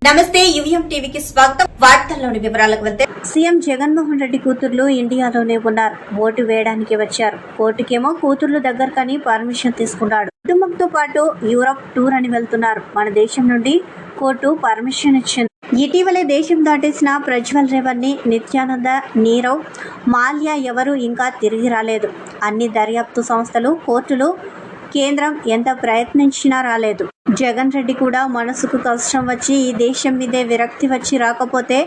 నమస్తే యువిఎం టీవీకి స్వాగతం. వార్తల్లోని వివరాలకు వెళ్తే సీఎం జగన్మోహన్ రెడ్డి కూతుర్లు ఇండియాలోనే ఉన్నారు. ఓటు వేయడానికి వచ్చారు. కోర్టుకేమో కూతుర్లు దగ్గరకని పర్మిషన్ తీసుకున్నాడు. కుటుంబంతో పాటు యూరప్ టూర్ అని వెళ్తున్నారు. మన దేశం నుండి కోర్టు పర్మిషన్ ఇచ్చింది. ఇటీవలే దేశం దాటేసిన ప్రజ్వల్ రేవణ్ణి, నిత్యానంద, నీరవ్, మాల్యా ఎవరూ ఇంకా తిరిగి రాలేదు. అన్ని దర్యాప్తు సంస్థలు, కోర్టులు, కేంద్రం ఎంత ప్రయత్నించినా రాలేదు. జగన్ రెడ్డి కూడా మనసుకు కష్టం వచ్చి ఈ దేశం మీదే విరక్తి వచ్చి రాకపోతే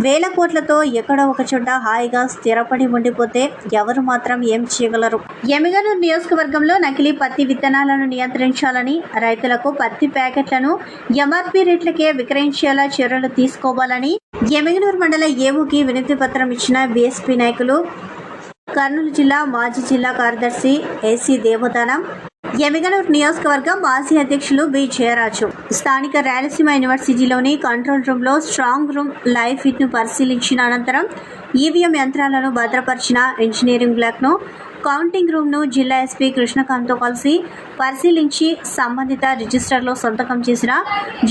వేల కోట్లతో ఎక్కడో ఒక చోట హాయిగా స్థిరపడి ఉండిపోతే ఎవరు మాత్రం ఏం చేయగలరు? ఎమ్మిగనూరు నియోజకవర్గంలో నకిలీ పత్తి విత్తనాలను నియంత్రించాలని, రైతులకు పత్తి ప్యాకెట్లను ఎంఆర్పీ రేట్లకే విక్రయించేలా చర్యలు తీసుకోవాలని ఎమ్మిగనూరు మండల ఏఓకి వినతి పత్రం ఇచ్చిన బీఎస్పీ నాయకులు, కర్నూలు జిల్లా మాజీ జిల్లా కార్యదర్శి ఏసీ దేవదానం, ఎమ్మిగనూరు నియోజకవర్గం మాజీ అధ్యక్షులు బి జయరాజు స్థానిక రాయలసీమ యూనివర్సిటీలోని కంట్రోల్ రూమ్లో స్ట్రాంగ్ రూమ్ లైవ్ ఫిట్ను పరిశీలించిన అనంతరం ఈవీఎం యంత్రాలను భద్రపరిచిన ఇంజనీరింగ్ బ్లాక్ను, కౌంటింగ్ రూమ్ను జిల్లా ఎస్పీ కృష్ణకాంత్తో కలిసి పరిశీలించి సంబంధిత రిజిస్టర్లో సంతకం చేసిన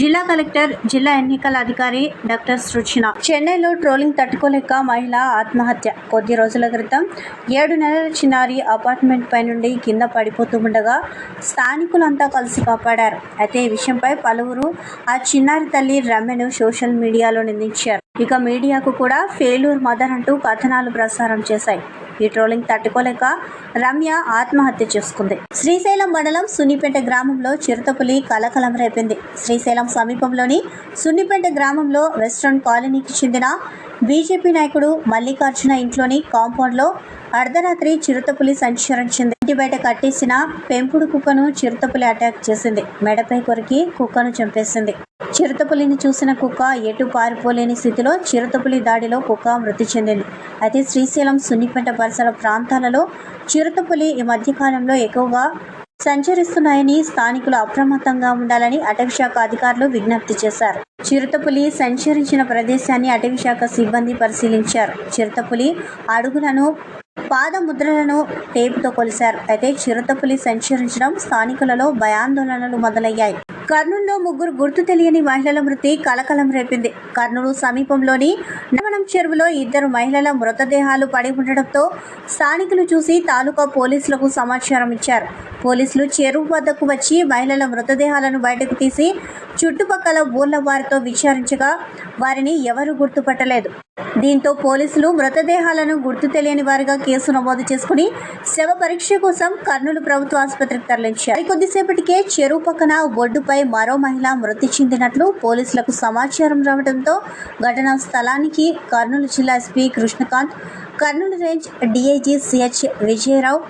జిల్లా కలెక్టర్, జిల్లా ఎన్నికల అధికారి డాక్టర్ సృజన. చెన్నైలో ట్రోలింగ్ తట్టుకోలేక మహిళ ఆత్మహత్య. కొద్ది రోజుల క్రితం 7 నెలల చిన్నారి అపార్ట్మెంట్ పై నుండి కింద పడిపోతూ ఉండగా స్థానికులంతా కలిసి కాపాడారు. అయితే ఈ విషయంపై పలువురు ఆ చిన్నారి తల్లి రమ్యను సోషల్ మీడియాలో నిందించారు. ఇక మీడియాకు కూడా ఫెయిల్యూర్ మదర్ అంటూ కథనాలు ప్రసారం చేశాయి. ఈ ట్రోలింగ్ తట్టుకోలేక రమ్య ఆత్మహత్య చేసుకుంది. శ్రీశైలం మండలం సున్నిపేట గ్రామంలో చిరుతపులి కలకలం రేపింది. శ్రీశైలం సమీపంలోని సున్నిపేట గ్రామంలో వెస్ట్రన్ కాలనీకి చెందిన బీజేపీ నాయకుడు మల్లికార్జున ఇంట్లోని కాంపౌండ్లో అర్ధరాత్రి చిరుతపులి సంచరించింది. ఇంటి బయట కట్టేసిన పెంపుడు కుక్కను చిరుతపులి అటాక్ చేసింది. మెడపై కొరికి కుక్కను చంపేసింది. చిరుతపులిని చూసిన కుక్క ఎటు పారిపోలేని స్థితిలో చిరుతపులి దాడిలో కుక్క మృతి చెందింది. అయితే శ్రీశైలం సున్నిపేట పరిసర ప్రాంతాలలో చిరుతపులి ఈ మధ్యకాలంలో ఎక్కువగా సంచరిస్తున్నాయని స్థానికులు అప్రమత్తంగా ఉండాలని అటవీశాఖ అధికారులు విజ్ఞప్తి చేశారు. చిరుతపులి సంచరించిన ప్రదేశాన్ని అటవీశాఖ సిబ్బంది పరిశీలించారు. చిరుతపులి అడుగులను, పాదముద్రలను టేపుతో కొలిశారు. అయితే చిరుతపులి సంచరించడం స్థానికులలో భయాందోళనలు మొదలయ్యాయి. కర్నూలులో 3 గుర్తు తెలియని మహిళల మృతి కలకలం రేపింది. కర్నూలు సమీపంలోని నవనం చెరువులో 2 మహిళల మృతదేహాలు పడి ఉండడంతో స్థానికులు చూసి తాలూకా పోలీసులకు సమాచారం ఇచ్చారు. పోలీసులు చెరువు వద్దకు వచ్చి మహిళల మృతదేహాలను బయటకు తీసి చుట్టుపక్కల ఊర్ల వారితో విచారించగా వారిని ఎవరూ గుర్తుపట్టలేదు. దీంతో పోలీసులు మృతదేహాలను గుర్తు తెలియని వారిగా కేసు నమోదు చేసుకుని శవ పరీక్ష కోసం కర్నూలు ప్రభుత్వ ఆసుపత్రికి తరలించారు. కొద్దిసేపటికే చెరువు పక్కన ఒడ్డుపై మరో మహిళ మృతి చెందినట్లు పోలీసులకు సమాచారం రావడంతో ఘటనా స్థలానికి కర్నూలు జిల్లా SP Krishnakanth, Kurnool range DIG CH Vijaya Rao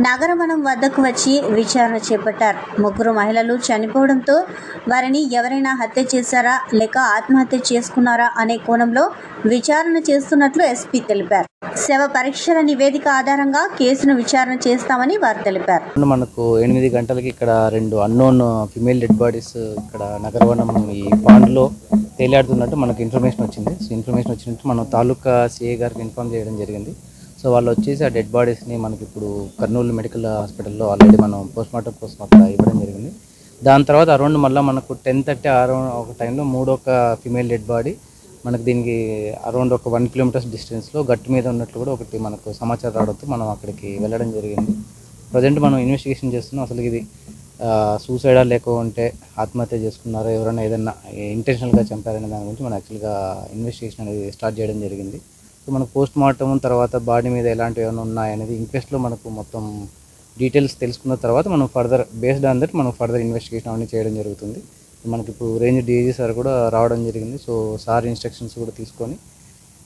నగరవనం వద్దకు వచ్చి విచారణ చేపట్టారు. 3 మహిళలు చనిపోవడంతో వారిని ఎవరైనా హత్య చేశారా లేక ఆత్మహత్య చేసుకున్నారా అనే కోణంలో విచారణ చేస్తున్నట్లు ఎస్పీ తెలిపారు. శవ పరీక్షల నివేదిక ఆధారంగా కేసును విచారణ చేస్తామని వారు తెలిపారు. మనకు 8 గంటలకి ఇక్కడ 2 అన్నోన్ ఫిమేల్ డెడ్ బాడీస్ ఇక్కడ నగరవనం ఈ పాండ్లో తేలాడుతున్నట్టు మనకు ఇన్ఫర్మేషన్ వచ్చింది. సో ఇన్ఫర్మేషన్ వచ్చినట్టు మనం తాలూకా సిఐ గారికి ఇన్ఫార్మ్ చేయడం జరిగింది. సో వాళ్ళు వచ్చేసి ఆ డెడ్ బాడీస్ని మనకి ఇప్పుడు కర్నూలు మెడికల్ హాస్పిటల్లో ఆల్రెడీ మనం పోస్ట్మార్టం కోసం అక్కడ ఇవ్వడం జరిగింది. దాని తర్వాత అరౌండ్ మళ్ళీ మనకు 10:30 అరౌండ్ ఒక టైంలో 3 ఫిమేల్ డెడ్ బాడీ మనకు దీనికి అరౌండ్ ఒక 1 కిలోమీటర్స్ డిస్టెన్స్లో గట్టు మీద ఉన్నట్లు కూడా ఒకటి మనకు సమాచారం రావడంతో మనం అక్కడికి వెళ్ళడం జరిగింది. ప్రజెంట్ మనం ఇన్వెస్టిగేషన్ చేస్తున్నాం. అసలు ఇది సూసైడా లేకుంటే ఆత్మహత్య చేసుకున్నారో, ఎవరైనా ఏదైనా ఇంటెన్షనల్గా చంపారనే దాని గురించి మనం యాక్చువల్గా ఇన్వెస్టిగేషన్ అనేది స్టార్ట్ చేయడం జరిగింది. సో మనకు పోస్ట్ మార్టం తర్వాత బాడీ మీద ఎలాంటివి ఏమైనా ఉన్నాయనేది ఇంక్వెస్ట్లో మనకు మొత్తం డీటెయిల్స్ తెలుసుకున్న తర్వాత మనం ఫర్దర్ బేస్డ్ ఆన్ దట్ మనం ఫర్దర్ ఇన్వెస్టిగేషన్ అవన్నీ చేయడం జరుగుతుంది. మనకి ఇప్పుడు రేంజ్ డీఐజీ సార్ కూడా రావడం జరిగింది. సో సార్ ఇన్స్ట్రక్షన్స్ కూడా తీసుకొని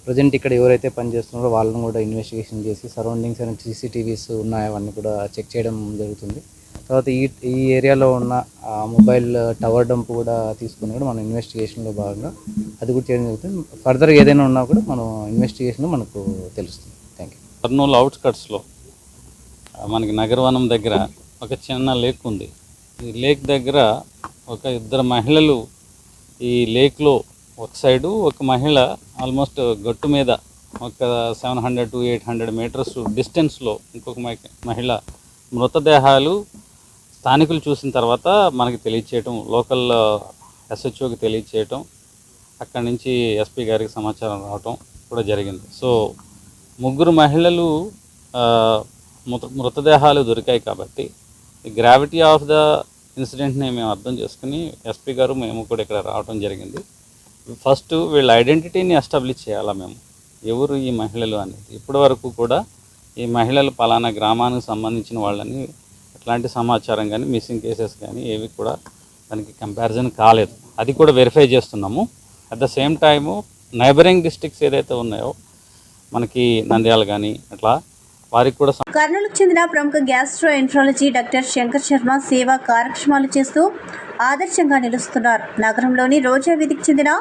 ప్రజెంట్ ఇక్కడ ఎవరైతే పనిచేస్తున్నారో వాళ్ళని కూడా ఇన్వెస్టిగేషన్ చేసి సరౌండింగ్స్ అండ్ సీసీటీవీస్ ఉన్నాయో అవన్నీ కూడా చెక్ చేయడం జరుగుతుంది. తర్వాత ఈ ఏరియాలో ఉన్న మొబైల్ టవర్ డంప్ కూడా తీసుకుని కూడా మనం ఇన్వెస్టిగేషన్లో భాగంగా అది కూడా చేయడం జరుగుతుంది. ఫర్దర్ ఏదైనా ఉన్నా కూడా మనం ఇన్వెస్టిగేషన్లో మనకు తెలుస్తుంది. Thank you. కర్నూలు అవుట్స్కట్స్లో మనకి నగరవనం దగ్గర ఒక చిన్న లేక్ ఉంది. ఈ లేక్ దగ్గర ఒక 2 మహిళలు ఈ లేక్లో ఒక సైడు, ఒక మహిళ ఆల్మోస్ట్ గట్టు మీద ఒక 700 to 800 మీటర్స్ డిస్టెన్స్లో ఇంకొక మహిళ మృతదేహాలు స్థానికులు చూసిన తర్వాత మనకి తెలియచేయటం, లోకల్ SHOకి తెలియచేయటం, అక్కడి నుంచి SP గారికి సమాచారం రావటం కూడా జరిగింది. సో ముగ్గురు మహిళలు మృతదేహాలు దొరికాయి కాబట్టి ఈ గ్రావిటీ ఆఫ్ ద ఇన్సిడెంట్ని మేము అర్థం చేసుకుని SP గారు మేము కూడా ఇక్కడ రావడం జరిగింది. ఫస్ట్ వీళ్ళ ఐడెంటిటీని ఎస్టాబ్లిష్ చేయాలా మేము, ఎవరు ఈ మహిళలు అనేది. ఇప్పటి వరకు కూడా ఈ మహిళలు పలానా గ్రామానికి సంబంధించిన వాళ్ళని ఎట్లాంటి సమాచారం కానీ మిస్సింగ్ కేసెస్ కానీ ఏవి కూడా దానికి కంపారిజన్ కాలేదు. అది కూడా వెరిఫై చేస్తున్నాము. At the same time neighbouring districts ఏదైతే ఉన్నాయో మనకి నంద్యాల కానీ అట్లా వారికి కూడా. కర్నూలుకు చెందిన ప్రముఖ gastro enterology doctor Shankar Sharma సేవా కార్యక్రమాలు చేస్తూ ఆదర్శంగా నిలుస్తున్నారు. నగరంలోని రోజా వీధికి చెందిన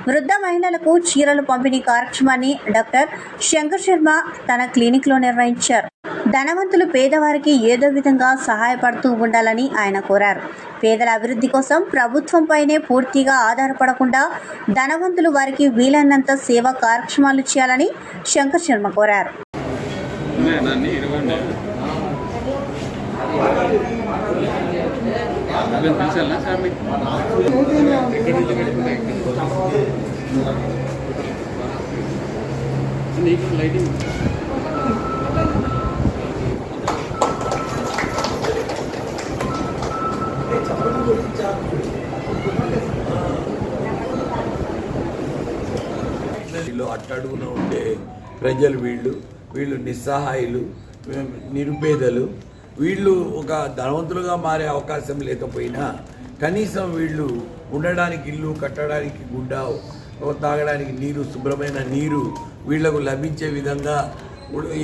వృద్ధ మహిళలకు చీరలు పంపిణీ కార్యక్రమాన్ని డాక్టర్ శంకర్ శర్మ తన క్లినిక్లో నిర్వహించారు. ధనవంతులు పేదవారికి ఏదో విధంగా సహాయపడుతూ ఉండాలని ఆయన కోరారు. పేదల అభివృద్ధి కోసం ప్రభుత్వంపైనే పూర్తిగా ఆధారపడకుండా ధనవంతులు వారికి వీలైనంత సేవా కార్యక్రమాలు చేయాలని శంకర్ శర్మ కోరారు. అట్టడుగున ఉండే ప్రజలు వీళ్ళు నిస్సహాయులు, నిరుపేదలు. వీళ్ళు ఒక ధనవంతులుగా మారే అవకాశం లేకపోయినా కనీసం వీళ్ళు ఉండడానికి ఇల్లు, కట్టడానికి గుడ్డ, తాగడానికి నీరు, శుభ్రమైన నీరు వీళ్లకు లభించే విధంగా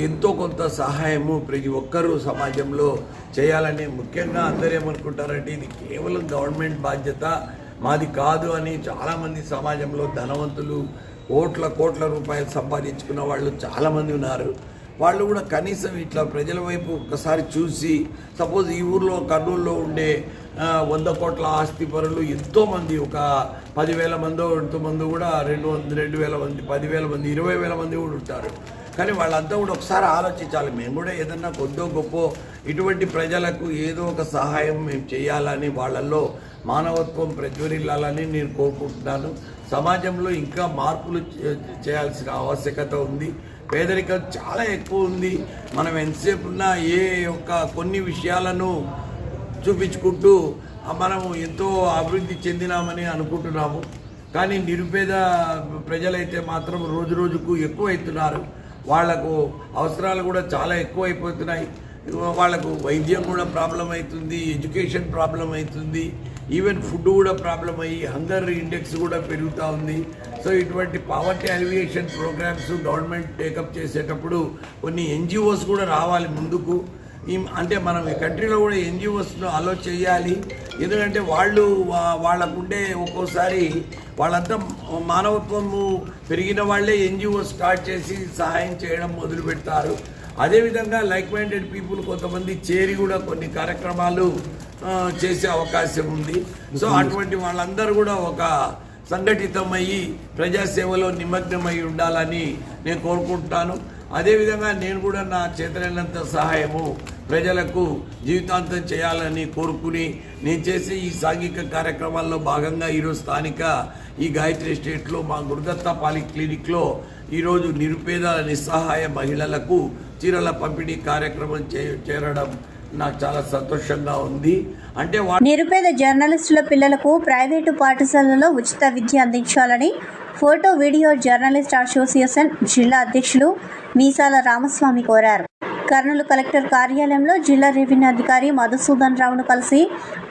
ఎంతో కొంత సహాయము ప్రతి ఒక్కరూ సమాజంలో చేయాలని. ముఖ్యంగా అందరూ ఏమనుకుంటారంటే ఇది కేవలం గవర్నమెంట్ బాధ్యత, మాది కాదు అని. చాలామంది సమాజంలో ధనవంతులు కోట్ల రూపాయలు సంపాదించుకున్న వాళ్ళు చాలామంది ఉన్నారు. వాళ్ళు కూడా కనీసం ఇట్లా ప్రజల వైపు ఒకసారి చూసి, సపోజ్ ఈ ఊర్లో కర్నూలులో ఉండే 100 కోట్ల ఆస్తి పరులు ఎంతోమంది, ఒక 10,000 మందో ఎంతోమంది కూడా 2,000 మంది, 10,000 మంది, 20,000 మంది కూడా ఉంటారు. కానీ వాళ్ళంతా కూడా ఒకసారి ఆలోచించాలి. మేము కూడా ఏదన్నా కొద్దో గొప్ప ఇటువంటి ప్రజలకు ఏదో ఒక సహాయం మేము చేయాలని, వాళ్ళల్లో మానవత్వం ప్రజ్వరిల్లాలని నేను కోరుకుంటున్నాను. సమాజంలో ఇంకా మార్పులు చేయాల్సిన ఆవశ్యకత ఉంది. పేదరికం చాలా ఎక్కువ ఉంది. మనం ఎంతసేపు ఉన్నా కొన్ని విషయాలను చూపించుకుంటూ మనము ఎంతో అభివృద్ధి చెందినామని అనుకుంటున్నాము. కానీ నిరుపేద ప్రజలైతే మాత్రం రోజు రోజుకు ఎక్కువ అవుతున్నారు. వాళ్లకు అవసరాలు కూడా చాలా ఎక్కువ అయిపోతున్నాయి. వాళ్ళకు వైద్యం కూడా ప్రాబ్లం అవుతుంది, ఎడ్యుకేషన్ ప్రాబ్లం అవుతుంది, ఈవెన్ ఫుడ్ కూడా ప్రాబ్లం అయ్యి హంగర్ ఇండెక్స్ కూడా పెరుగుతూ ఉంది. సో ఇటువంటి poverty alleviation programmes government take up చేసేటప్పుడు కొన్ని NGOs కూడా రావాలి ముందుకు. అంటే మనం ఈ కంట్రీలో కూడా NGOస్ను అలో చేయాలి. ఎందుకంటే వాళ్ళకుండే ఒక్కోసారి వాళ్ళంతా మానవత్వము పెరిగిన వాళ్ళే NGO స్టార్ట్ చేసి సహాయం చేయడం మొదలు పెడతారు. అదేవిధంగా లైక్ మైండెడ్ పీపుల్ కొంతమంది చేరి కూడా కొన్ని కార్యక్రమాలు చేసే అవకాశం ఉంది. సో అటువంటి వాళ్ళందరూ కూడా ఒక సంఘటితమయ్యి ప్రజాసేవలో నిమగ్నమై ఉండాలని నేను కోరుకుంటున్నాను. అదేవిధంగా నేను కూడా నా చేతనైనంత సహాయము ప్రజలకు జీవితాంతం చేయాలని కోరుకుని నేను చేసే ఈ సాంఘిక కార్యక్రమాల్లో భాగంగా ఈరోజు స్థానిక ఈ గాయత్రి ఎస్టేట్లో మా గురుదత్త క్లినిక్లో ఈరోజు నిరుపేద నిస్సహాయ మహిళలకు చీరల పంపిణీ కార్యక్రమం చేరడం నాకు చాలా సంతోషంగా ఉంది. అంటే నిరుపేద జర్నలిస్టుల పిల్లలకు ప్రైవేటు పాఠశాలలో ఉచిత విద్య అందించాలని ఫోటో వీడియో జర్నలిస్ట్ అసోసియేషన్ జిల్లా అధ్యక్షులు మీసాల రామస్వామి కోరారు. కర్నూలు కలెక్టర్ కార్యాలయంలో జిల్లా రెవెన్యూ అధికారి మధుసూదన్ రావును కలిసి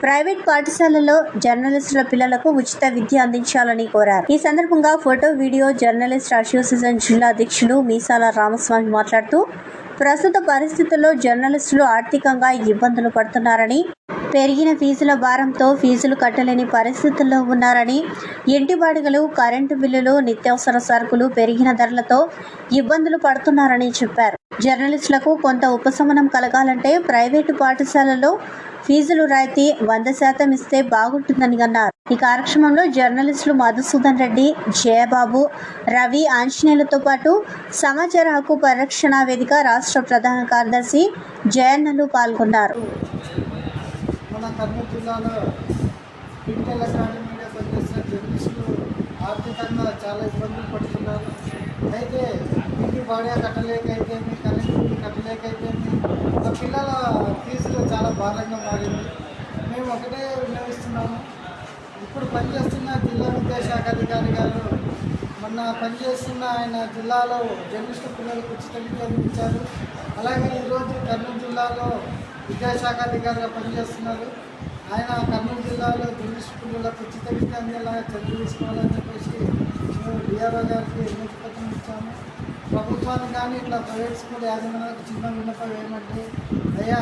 ప్రైవేట్ పాఠశాలల్లో జర్నలిస్టుల పిల్లలకు ఉచిత విద్య అందించాలని కోరారు. ఈ సందర్భంగా ఫోటో వీడియో జర్నలిస్ట్ అసోసియేషన్ జిల్లా అధ్యక్షులు మీసాల రామస్వామి మాట్లాడుతూ ప్రస్తుత పరిస్థితుల్లో జర్నలిస్టులు ఆర్థికంగా ఇబ్బందులు పడుతున్నారని, పెరిగిన ఫీజుల భారంతో ఫీజులు కట్టలేని పరిస్థితుల్లో ఉన్నారని, ఇంటి బాడుగలు, కరెంటు బిల్లులు, నిత్యావసర సరుకులు పెరిగిన ధరలతో ఇబ్బందులు పడుతున్నారని చెప్పారు. జర్నలిస్టులకు కొంత ఉపశమనం కలగాలంటే ప్రైవేటు పాఠశాలల్లో ఫీజులు రాయితీ 100% ఇస్తే బాగుంటుందని అన్నారు. ఈ కార్యక్రమంలో జర్నలిస్టులు మధుసూదన్ రెడ్డి, జయబాబు, రవి, ఆంజనేయులతో పాటు సమాచార హక్కు పరిరక్షణ వేదిక రాష్ట్ర ప్రధాన కార్యదర్శి జయన్నలు పాల్గొన్నారు. మన కర్నూలు జిల్లాలో డిజిటల్ ఎలక్ట్రానిక్ మీడియా సర్వీస్ పనిచేసిన జర్నలిస్టులు ఆర్థికంగా చాలా ఇబ్బందులు పడుతున్నారు. అయితే ఇంటి బాగా కట్టలేకైతేమి, కరెంటు బిల్లు కట్టలేకైతేమి, ఆ పిల్లల ఫీజులు చాలా భారంగా మారింది. మేము ఒకటే విన్నవిస్తున్నాము, ఇప్పుడు పనిచేస్తున్న జిల్లా విద్యాశాఖ అధికారి గారు మొన్న పనిచేస్తున్న ఆయన జిల్లాలో జర్నలిస్టు పిల్లలకు ఉచిత విద్య అందించారు. అలాగే ఈరోజు కర్నూలు జిల్లాలో విద్యాశాఖ అధికారిగా పనిచేస్తున్నారు. ఆయన కర్నూలు జిల్లాలో జర్నలిస్టు పిల్లలకు ఉచిత విద్య అందేలాగా చర్యలు తీసుకోవాలని చెప్పేసి మేము డిఆర్ఓ గారికి వినతి పత్రం ఇచ్చాము. ప్రభుత్వానికి కానీ ఇట్లా ప్రైవేట్ స్కూల్ యాజమాన్యాలకు చిన్న విన్నపం ఏమంటే, అయ్యా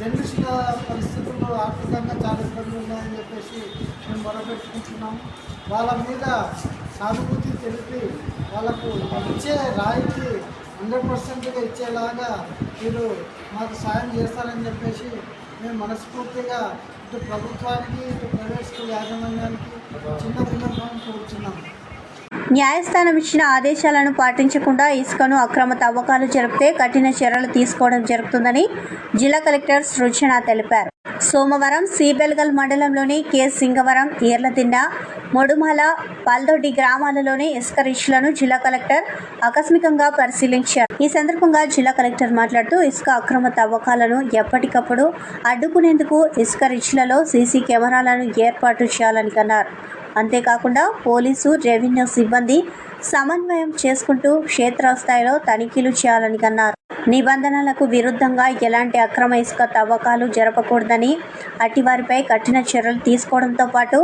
జర్నలిస్టుల పరిస్థితుల్లో ఆర్థికంగా చాలా ఇబ్బందులు ఉన్నాయని చెప్పేసి మేము మొరపెట్టుకుంటున్నాము. వాళ్ళ మీద సానుభూతి తెలిపి వాళ్ళకు ఇచ్చే రాయితీ 100%గా ఇచ్చేలాగా మీరు మాకు సాయం చేస్తారని చెప్పేసి మేము మనస్ఫూర్తిగా ఇటు ప్రభుత్వానికి ఇటు ప్రైవేట్ స్కూల్ యాజమాన్యానికి చిన్న విన్నపం కోరుచున్నాము. న్యాయస్థానం ఇచ్చిన ఆదేశాలను పాటించకుండా ఇసుకను అక్రమ తవ్వకాలు జరిపితే కఠిన చర్యలు తీసుకోవడం జరుగుతుందని జిల్లా కలెక్టర్ సృజన తెలిపారు. సోమవారం సీబెల్గల్ మండలంలోని కె సింగవరం, ఈర్లదిండ, మొడుమల, పల్దొడ్డి గ్రామాలలోని ఇసుక రీచ్లను జిల్లా కలెక్టర్ ఆకస్మికంగా పరిశీలించారు. ఈ సందర్భంగా జిల్లా కలెక్టర్ మాట్లాడుతూ ఇసుక అక్రమ తవ్వకాలను ఎప్పటికప్పుడు అడ్డుకునేందుకు ఇసుక రీచ్లలో సీసీ కెమెరాలను ఏర్పాటు చేయాలని అన్నారు. అంతేకాకుండా పోలీసు, రెవెన్యూ సిబ్బంది సమన్వయం చేసుకుంటూ క్షేత్రస్థాయిలో తనిఖీలు చేయాలని అన్నారు. నిబంధనలకు విరుద్ధంగా ఎలాంటి అక్రమ ఇసుక తవ్వకాలు జరపకూడదని, అట్టివారిపై కఠిన చర్యలు తీసుకోవడంతో పాటు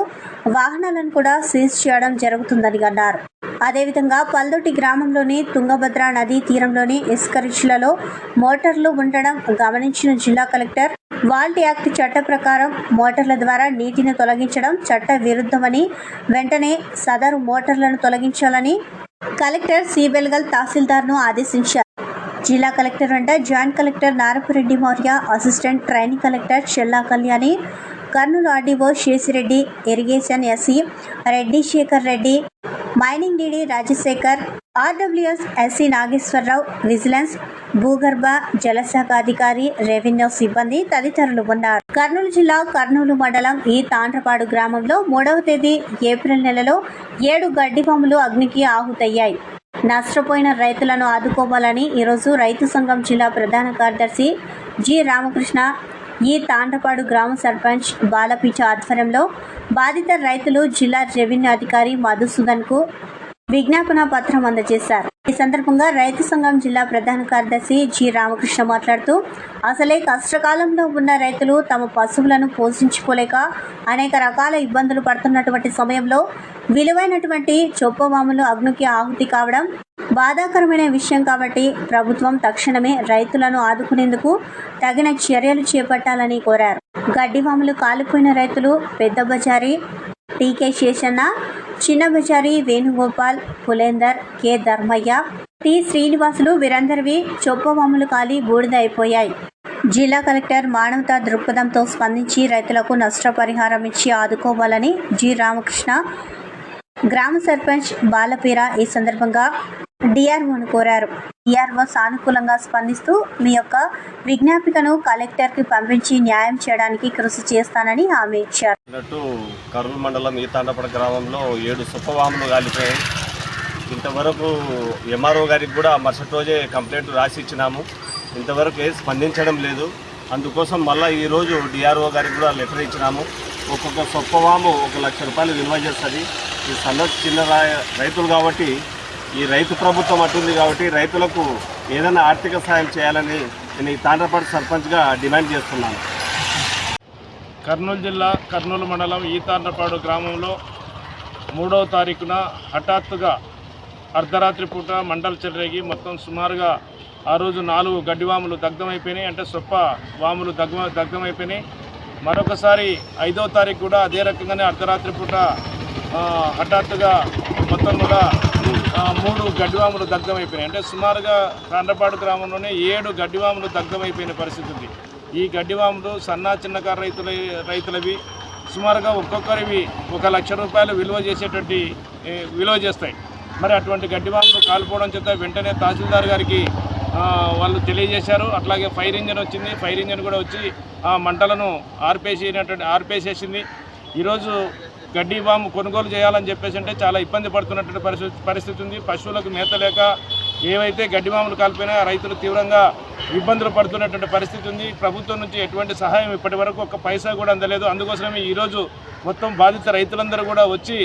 వాహనాలను కూడా సీజ్ చేయడం జరుగుతుందని అన్నారు. అదేవిధంగా పల్దొట్టి గ్రామంలోని తుంగభద్ర నదీ తీరంలోని ఇసుక రీచ్లలో మోటార్లు ఉండడం గమనించిన జిల్లా కలెక్టర్ వాల్ట్ యాక్ట్ చట్ట ప్రకారం మోటార్ల ద్వారా నీటిని తొలగించడం చట్ట విరుద్ధమని, వెంటనే సదరు మోటార్లను తొలగించాలని కలెక్టర్ సీబెల్గల్ తహసీల్దార్ను ఆదేశించారు. జిల్లా కలెక్టర్ వెంట joint collector Narapureddy Maurya, assistant training collector Chella Kalyani, Kurnool RDO Seshireddy, irrigation SE Reddy Sekhar Reddy, mining DD Rajasekhar, RWS SE Nageswararao, vigilance, భూగర్భ జలశాఖ అధికారి, రెవెన్యూ సిబ్బంది తదితరులు ఉన్నారు. కర్నూలు జిల్లా కర్నూలు మండలం ఈ తాండ్రపాడు గ్రామంలో 3వ తేదీ ఏప్రిల్ నెలలో 7 గడ్డిపాములు అగ్నికి ఆహుతయ్యాయి. నష్టపోయిన రైతులను ఆదుకోవాలని ఈరోజు రైతు సంఘం జిల్లా ప్రధాన కార్యదర్శి జి రామకృష్ణ ఈ తాండ్రపాడు గ్రామ సర్పంచ్ బాలపీచ ఆధ్వర్యంలో బాధిత రైతులు జిల్లా రెవెన్యూ అధికారి మధుసూదన్కు విజ్ఞాపన పత్రం అందజేశారు. ఈ సందర్భంగా రైతు సంఘం జిల్లా ప్రధాన కార్యదర్శి జి రామకృష్ణ మాట్లాడుతూ, అసలే కష్టకాలంలో ఉన్న రైతులు తమ పశువులను పోషించుకోలేక అనేక రకాల ఇబ్బందులు పడుతున్నటువంటి సమయంలో విలువైనటువంటి చొప్పవాములు అగ్నికి ఆహుతి కావడం బాధాకరమైన విషయం కాబట్టి ప్రభుత్వం తక్షణమే రైతులను ఆదుకునేందుకు తగిన చర్యలు చేపట్టాలని కోరారు. గడ్డివాములు కాలిపోయిన రైతులు పెద్ద బజారి టీకే శేషన్న, చిన్న బజారి వేణుగోపాల్, పులేందర్, కె ధర్మయ్య, టి శ్రీనివాసులు వీరందరివి చొప్పవాములు కాలి బూడిద అయిపోయాయి. జిల్లా కలెక్టర్ మానవతా దృక్పథంతో స్పందించి రైతులకు నష్టపరిహారం ఇచ్చి ఆదుకోవాలని జి రామకృష్ణ, గ్రామ సర్పంచ్ బాలపీర ఈ సందర్భంగా డిఆర్ఓను కోరారు. డిఆర్ఓ సానుకూలంగా స్పందిస్తూ మీ యొక్క విజ్ఞాపికను కలెక్టర్కి పంపించి న్యాయం చేయడానికి కృషి చేస్తానని హామీ ఇచ్చారు. కర్నూలు మండలం ఈ తాండ్రపాడు గ్రామంలో 7 సుప్పవాములు కాలిపోయాయి. ఇంతవరకు ఎంఆర్ఓ గారికి కూడా మరుసటి రోజే కంప్లైంట్ రాసి ఇచ్చినాము. ఇంతవరకు ఏది స్పందించడం లేదు. అందుకోసం మళ్ళీ ఈరోజు డిఆర్ఓ గారికి కూడా లెటర్ ఇచ్చినాము. ఒక్కొక్క సొప్పవాము 1 లక్ష రూపాయలు విలువ చేస్తుంది. ఈ చిన్న రైతులు కాబట్టి ఈ రైతు ప్రభుత్వం అటుంది కాబట్టి రైతులకు ఏదైనా ఆర్థిక సాయం చేయాలని నేను ఈ తాండ్రపాడు సర్పంచ్గా డిమాండ్ చేస్తున్నాను. కర్నూలు జిల్లా కర్నూలు మండలం ఈ తాండ్రపాడు గ్రామంలో 3వ తారీఖున హఠాత్తుగా అర్ధరాత్రి పూట మంటలు చెలరేగి మొత్తం సుమారుగా ఆ రోజు 4 గడ్డివాములు దగ్ధమైపోయినాయి. అంటే సొప్ప వాములు దగ్ధమైపోయినాయి. మరొకసారి 5వ తారీఖు కూడా అదే రకంగానే అర్ధరాత్రి పూట హఠాత్తుగా మొత్తం కూడా 3 గడ్డివాములు దగ్ధమైపోయినాయి. అంటే సుమారుగా తాండ్రపాడు గ్రామంలోనే 7 గడ్డివాములు దగ్ధమైపోయిన పరిస్థితి ఉంది. ఈ గడ్డివాములు సన్న చిన్నకారు రైతులవి సుమారుగా ఒక్కొక్కరివి 1 లక్ష రూపాయలు విలువ చేస్తాయి. మరి అటువంటి గడ్డివాములు కాలిపోవడం చేత వెంటనే తహసీల్దార్ గారికి వాళ్ళు తెలియజేశారు. అట్లాగే ఫైర్ ఇంజన్ వచ్చింది. ఫైర్ ఇంజన్ కూడా వచ్చి ఆ మంటలను ఆర్పేసేసింది. ఈరోజు గడ్డి వాము కొనుగోలు చేయాలని చెప్పేసి అంటే చాలా ఇబ్బంది పడుతున్నటువంటి పరిస్థితి ఉంది. పశువులకు మేత లేక ఏవైతే గడ్డి వాములు కాలిపోయినా రైతులు తీవ్రంగా ఇబ్బందులు పడుతున్నటువంటి పరిస్థితి ఉంది. ప్రభుత్వం నుంచి ఎటువంటి సహాయం ఇప్పటి వరకు ఒక్క పైసా కూడా అందలేదు. అందుకోసమే ఈరోజు మొత్తం బాధిత రైతులందరూ కూడా వచ్చి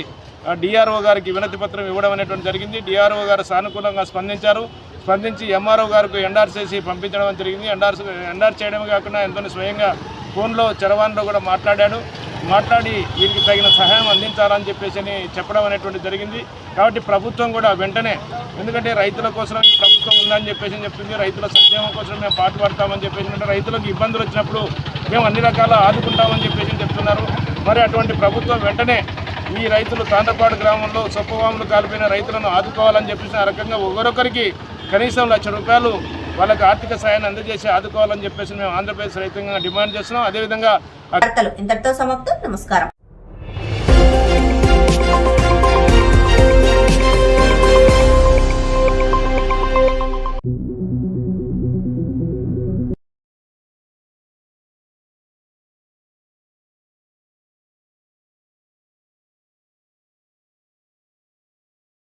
డిఆర్ఓ గారికి వినతి పత్రం ఇవ్వడం అనేటువంటి జరిగింది. డిఆర్ఓ గారు సానుకూలంగా స్పందించి ఎంఆర్ఓ గారికి ఎండార్స్ చేసి పంపించడం జరిగింది. ఎండార్స్ చేయడమే కాకుండా ఎంతో స్వయంగా ఫోన్లో చరవాణిలో కూడా మాట్లాడి వీరికి తగిన సహాయం అందించాలని చెప్పేసి చెప్పడం అనేటువంటి జరిగింది. కాబట్టి ప్రభుత్వం కూడా వెంటనే, ఎందుకంటే రైతుల కోసం ఈ ప్రభుత్వం ఉందని చెప్పేసి చెప్తుంది, రైతుల సంక్షేమం కోసం మేము పాటుపడతామని చెప్పేసి, రైతులకు ఇబ్బందులు వచ్చినప్పుడు మేము అన్ని రకాల ఆదుకుంటామని చెప్పేసి చెప్తున్నారు. మరి అటువంటి ప్రభుత్వం వెంటనే ఈ రైతులు తాండ్రపాడు గ్రామంలో సొప్పవాములు కాలిపోయిన రైతులను ఆదుకోవాలని చెప్పేసి ఆ రకంగా ఒకరొకరికి కనీసం ₹1,00,000 వాళ్ళకి ఆర్థిక సాయాన్ని అందజేసి ఆదుకోవాలని చెప్పేసి మేము ఆంధ్రప్రదేశ్ రైతాంగంగా డిమాండ్ చేస్తున్నాం. అదేవిధంగా వార్తలు ఇంతటితో సమాప్తం. నమస్కారం.